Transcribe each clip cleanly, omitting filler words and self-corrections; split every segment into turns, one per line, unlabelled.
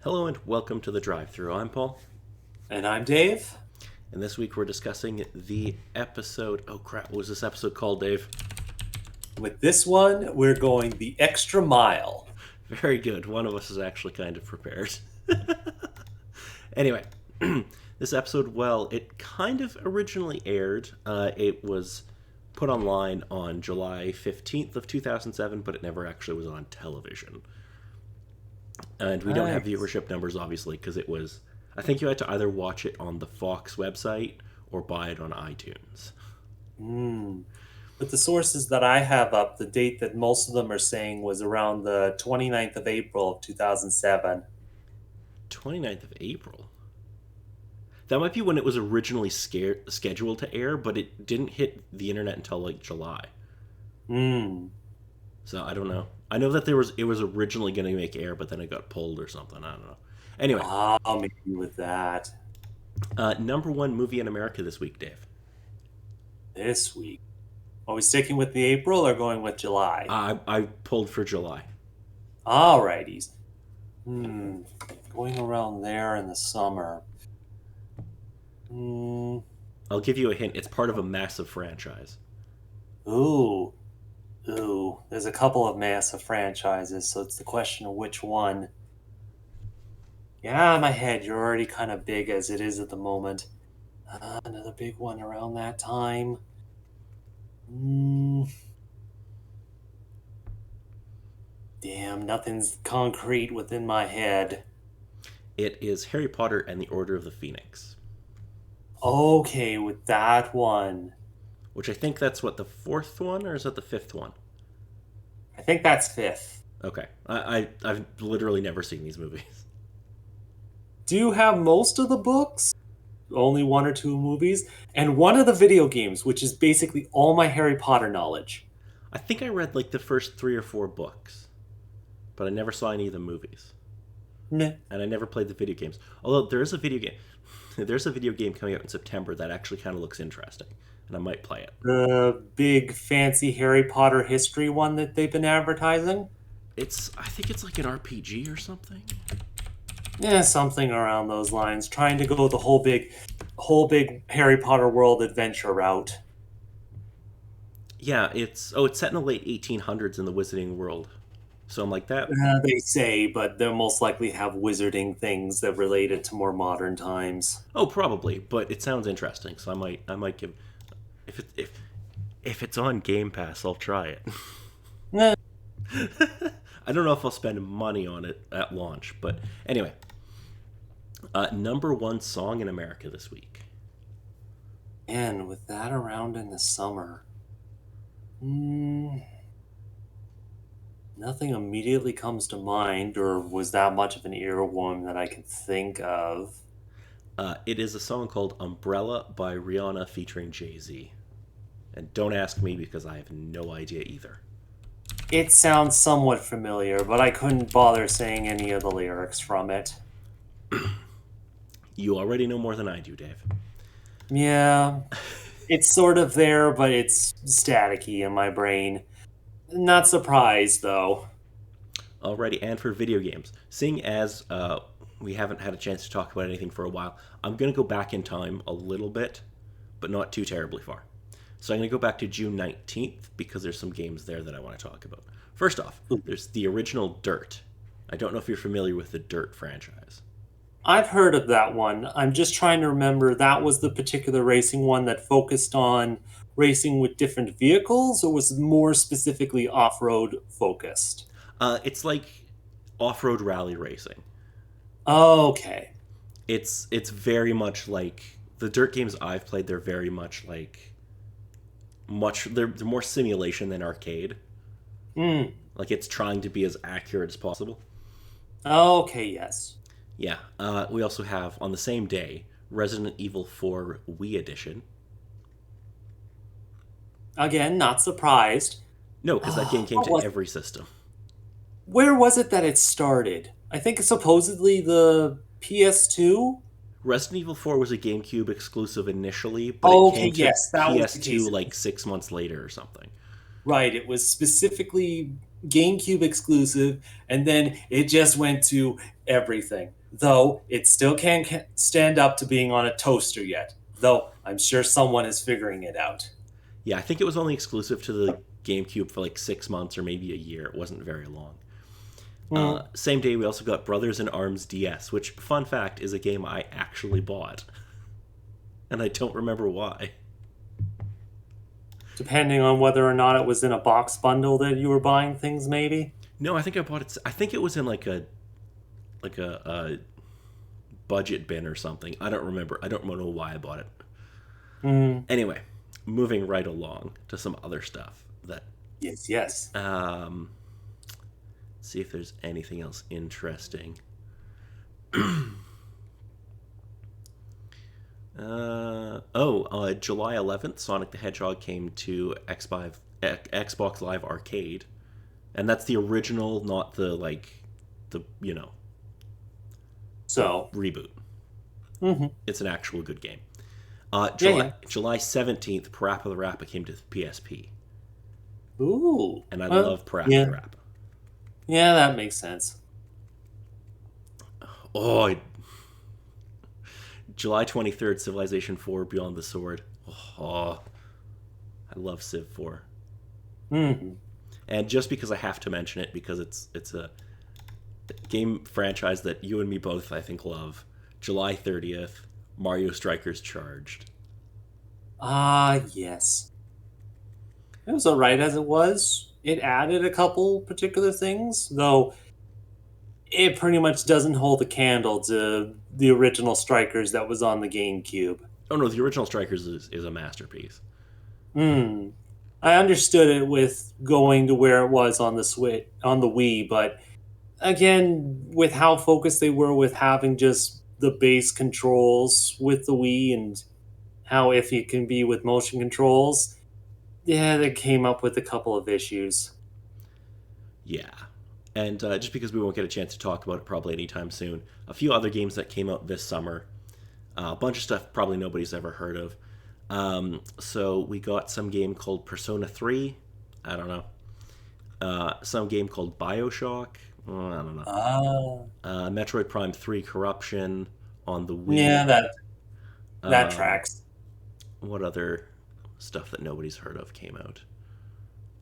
Hello and welcome to the Drive-Thru. I'm Paul,
And I'm Dave.
and this week we're discussing the episode. Oh crap! What was this episode called, Dave?
With this one, we're going the extra mile.
Very good. One of us is actually kind of prepared. Anyway, this episode, well, it kind of originally aired. It was put online on July 15th of 2007, but it never actually was on television. And we don't have
Nice.
viewership numbers, obviously, because it was. I think you had to either watch it on the Fox website or buy it on iTunes.
Mm. With the sources that I have up, the date that most of them are saying was around the 29th of April of 2007.
29th of April. That might be when it was originally scheduled to air, but it didn't hit the internet until like July.
Hmm.
So I don't know. I know that it was originally going to make air, but then it got pulled or something. I don't know. Anyway,
Maybe with that.
number one movie in America this week, Dave.
This week. Are we sticking with the April or going with July?
I pulled for July.
Alrighties. Hmm. Going around there in the summer. Hmm.
I'll give you a hint. It's part of a massive franchise.
Ooh. Ooh. There's a couple of massive franchises, so it's the question of which one. Yeah, in my head, you're already kind of big as it is at the moment. Another big one around that time. Mm, damn, nothing's concrete within my head.
It is Harry Potter and the Order of the Phoenix,
Okay, with that one.
which I think that's what the fourth one, or is that the fifth one?
I think that's fifth.
Okay, I've literally never seen these movies.
Do you have most of the books? Only one or two movies? And one of the video games, which is basically all my Harry Potter knowledge.
I think I read like the first three or four books, but I never saw any of the movies,
Meh.
and I never played the video games. Although there is a video game, there's a video game coming out in September that actually kind of looks interesting, and I might play it.
The big fancy Harry Potter history one that they've been advertising?
I think it's like an RPG or something.
Yeah, something around those lines. Trying to go the whole big Harry Potter world adventure route.
Yeah, it's set in the late 1800s in the Wizarding world. So I'm like that.
They say, but they'll most likely have wizarding things that relate it to more modern times.
Oh, probably, but it sounds interesting, so I might give if it's on Game Pass, I'll try it.
Eh,
I don't know if I'll spend money on it at launch, but anyway, number one song in America this week.
and with that around in the summer, mm, nothing immediately comes to mind, or was that much of an earworm that I can think of.
It is a song called "Umbrella" by Rihanna featuring Jay-Z, and don't ask me because I have no idea either.
It sounds somewhat familiar, but I couldn't bother saying any of the lyrics from it.
You already know more than I do, Dave.
Yeah, it's sort of there, but it's staticky in my brain. Not surprised, though.
Alrighty, and for video games, seeing as we haven't had a chance to talk about anything for a while, I'm going to go back in time a little bit, but not too terribly far. So I'm going to go back to June 19th because there's some games there that I want to talk about. First off, there's the original Dirt. I don't know if you're familiar with the Dirt franchise.
I've heard of that one. I'm just trying to remember that was the particular racing one that focused on racing with different vehicles, or was it more specifically off road focused?
It's like off-road rally racing.
Okay.
It's very much like the Dirt games I've played. They're very much like they're more simulation than arcade.
Hmm.
Like it's trying to be as accurate as possible.
Okay, yes.
Yeah. We also have on the same day Resident Evil 4 Wii Edition.
Again, not surprised.
No, because that game came
What
to
was
every system.
Where was it that it started? I think supposedly the PS2.
Resident Evil 4 was a GameCube exclusive initially, but it
Okay,
came to
yes, that was the
PS2
case.
like 6 months later or something.
Right, it was specifically GameCube exclusive, and then it just went to everything. Though it still can't stand up to being on a toaster yet. Though I'm sure someone is figuring it out.
Yeah, I think it was only exclusive to the GameCube for like 6 months or maybe a year. It wasn't very long.
Hmm.
Same day, we also got Brothers in Arms DS, which, fun fact, is a game I actually bought. And I don't remember why.
Depending on whether or not it was in a box bundle that you were buying things, maybe.
No, I think I bought it. I think it was in like a budget bin or something. I don't remember. I don't know why I bought it.
Hmm.
Anyway, moving right along to some other stuff that
Yes, yes.
see if there's anything else interesting. July 11th, Sonic the Hedgehog came to Xbox Live Arcade, and that's the original, not the the
So,
reboot.
hmm,
It's an actual good game.
yeah,
July
yeah.
July 17th, Parappa the Rapper came to the PSP,
Ooh.
and I
Well,
love Parappa the
yeah.
Rapper.
Yeah, that makes sense.
Oh, July 23rd, Civilization 4 Beyond the Sword. Oh, I love Civ 4.
Hmm.
And just because I have to mention it, because it's a game franchise that you and me both, I think, love. July 30th, Mario Strikers Charged.
Ah, yes. It was alright as it was. It added a couple particular things, though it pretty much doesn't hold a candle to the original Strikers that was on the GameCube.
Oh no, the original Strikers is a masterpiece.
Hmm. I understood it with going to where it was on the Switch, on the Wii, but again, with how focused they were with having just the base controls with the Wii and how iffy it can be with motion controls, yeah, they came up with a couple of issues.
Yeah. And just because we won't get a chance to talk about it probably anytime soon, a few other games that came out this summer, a bunch of stuff probably nobody's ever heard of. So we got some game called Persona 3. I don't know. Some game called Bioshock. I don't know.
Ah,
Metroid Prime 3 Corruption on the
yeah,
Wii.
that
Um,
tracks.
what other stuff that nobody's heard of came out?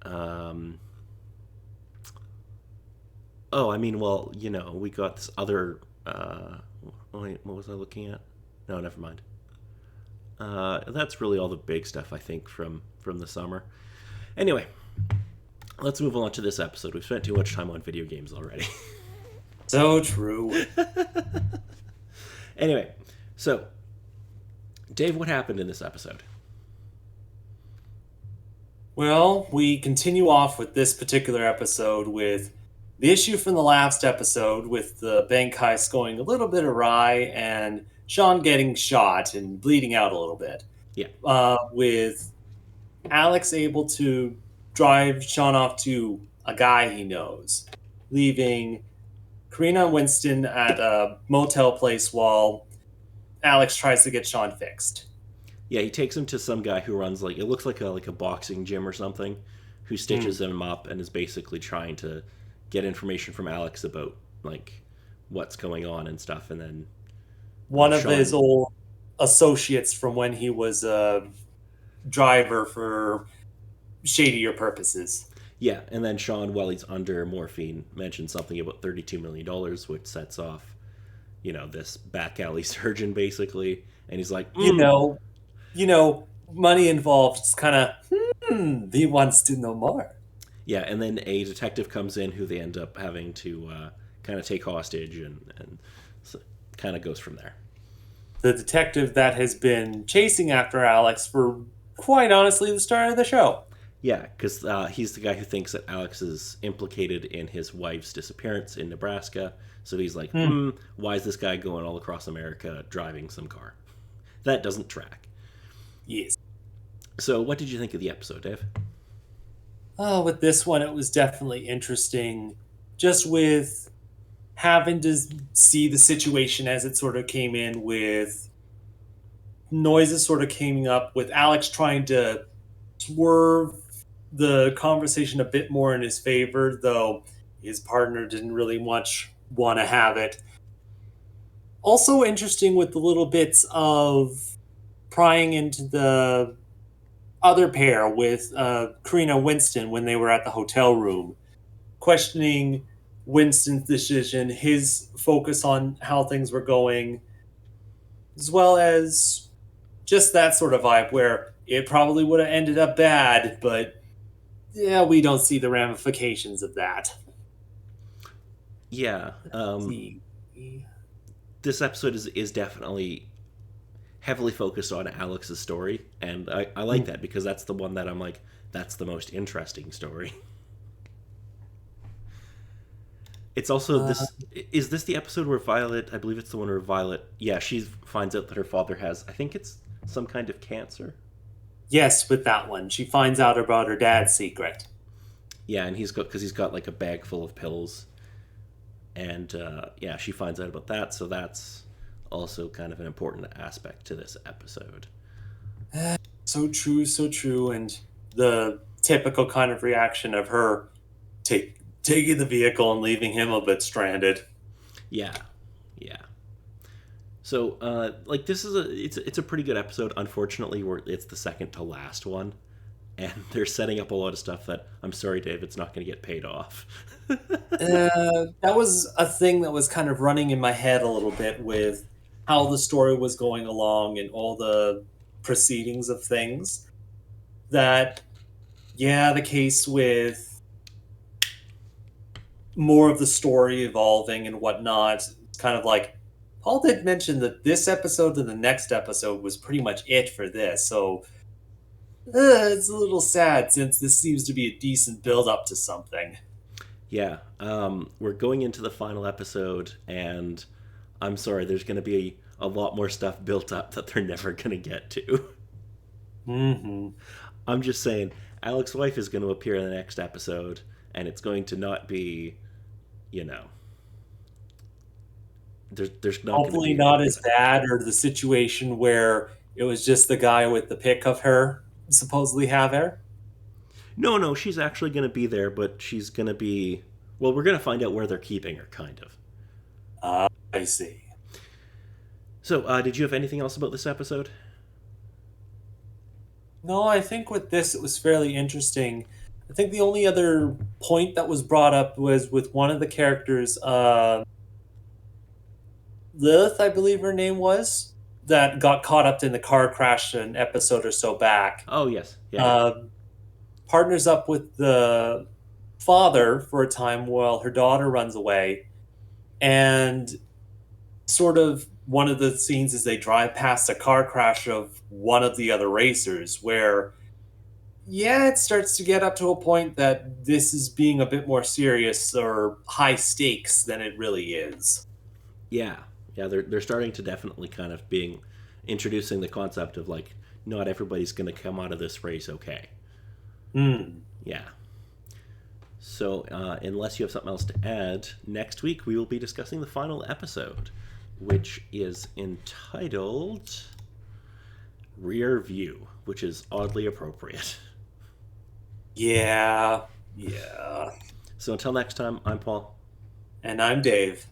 Um, oh, I mean, well, we got this other. Wait, what was I looking at? No, never mind. That's really all the big stuff I think from the summer. Anyway, let's move on to this episode. We've spent too much time on video games already.
So true.
Anyway, so Dave, what happened in this episode?
Well, we continue off with this particular episode with the issue from the last episode with the bank heist going a little bit awry and Sean getting shot and bleeding out a little bit.
Yeah,
With Alex able to drive Sean off to a guy he knows, leaving Karina and Winston at a motel place while Alex tries to get Sean fixed.
yeah. He takes him to some guy who runs it looks like a boxing gym or something, who
Hmm.
stitches him up and is basically trying to get information from Alex about like what's going on and stuff, and then
One of his
Sean.
old associates from when he was a driver for shadier purposes.
Yeah, and then Sean, while he's under morphine, mentions something about $32 million, which sets off, this back alley surgeon basically, and he's like,
You know, money involved. It's kind of, he wants to know more.
yeah, and then a detective comes in who they end up having to kind of take hostage, and so, kind of goes from there.
The detective that has been chasing after Alex for quite honestly the start of the show.
Yeah, because he's the guy who thinks that Alex is implicated in his wife's disappearance in Nebraska. So he's like,
Hmm.
why is this guy going all across America driving some car? That doesn't track.
Yes.
So, what did you think of the episode, Dave?
Oh, with this one, it was definitely interesting. Just with having to see the situation as it sort of came in, with noises sort of coming up, with Alex trying to swerve the conversation a bit more in his favor, though his partner didn't really much want to have it. Also interesting with the little bits of prying into the other pair with Karina Winston when they were at the hotel room, questioning Winston's decision, his focus on how things were going, as well as just that sort of vibe where it probably would have ended up bad, but yeah, we don't see the ramifications of that.
Yeah,
See.
this episode is definitely heavily focused on Alex's story, and I like that because that's the one that I'm like, that's the most interesting story. It's also
Uh,
this. Is this the episode where Violet? I believe it's the one where Violet. Yeah, she finds out that her father has. I think it's some kind of cancer.
yes, with that one. She finds out about her dad's secret.
Yeah, and he's got like a bag full of pills, and yeah, she finds out about that. So that's also kind of an important aspect to this episode.
So true, so true. And the typical kind of reaction of her taking the vehicle and leaving him a bit stranded.
Yeah, yeah. So, like this is it's a pretty good episode. Unfortunately, it's the second to last one, and they're setting up a lot of stuff that I'm sorry, Dave, it's not going to get paid off.
That was a thing that was kind of running in my head a little bit with how the story was going along and all the proceedings of things. That, yeah, the case with more of the story evolving and whatnot, it's kind of like Paul did mention that this episode and the next episode was pretty much it for this. So it's a little sad since this seems to be a decent build up to something.
Yeah, we're going into the final episode, and I'm sorry, there's going to be a lot more stuff built up that they're never going to get to.
Hmm.
I'm just saying, Alex's wife is going to appear in the next episode, and it's going to not be, you know, there's not going to
Hopefully
be
not
like
as
a,
bad, or the situation where it was just the guy with the pic of her supposedly have her.
no, she's actually going to be there, but she's going to be, well, we're going to find out where they're keeping her, kind of.
I see.
So, did you have anything else about this episode?
No, I think with this it was fairly interesting. I think the only other point that was brought up was with one of the characters, Lilith, I believe her name was, that got caught up in the car crash an episode or so back.
Oh, yes. Yeah, yeah.
Uh, Partners up with the father for a time while her daughter runs away. And sort of one of the scenes is they drive past a car crash of one of the other racers where, yeah, it starts to get up to a point that this is being a bit more serious or high stakes than it really is.
Yeah, yeah, they're starting to definitely kind of being introducing the concept of like not everybody's going to come out of this race okay.
Hmm.
Yeah. So unless you have something else to add, next week we will be discussing the final episode, which is entitled Rear View, which is oddly appropriate.
Yeah. Yeah.
So until next time, I'm Paul.
And I'm Dave.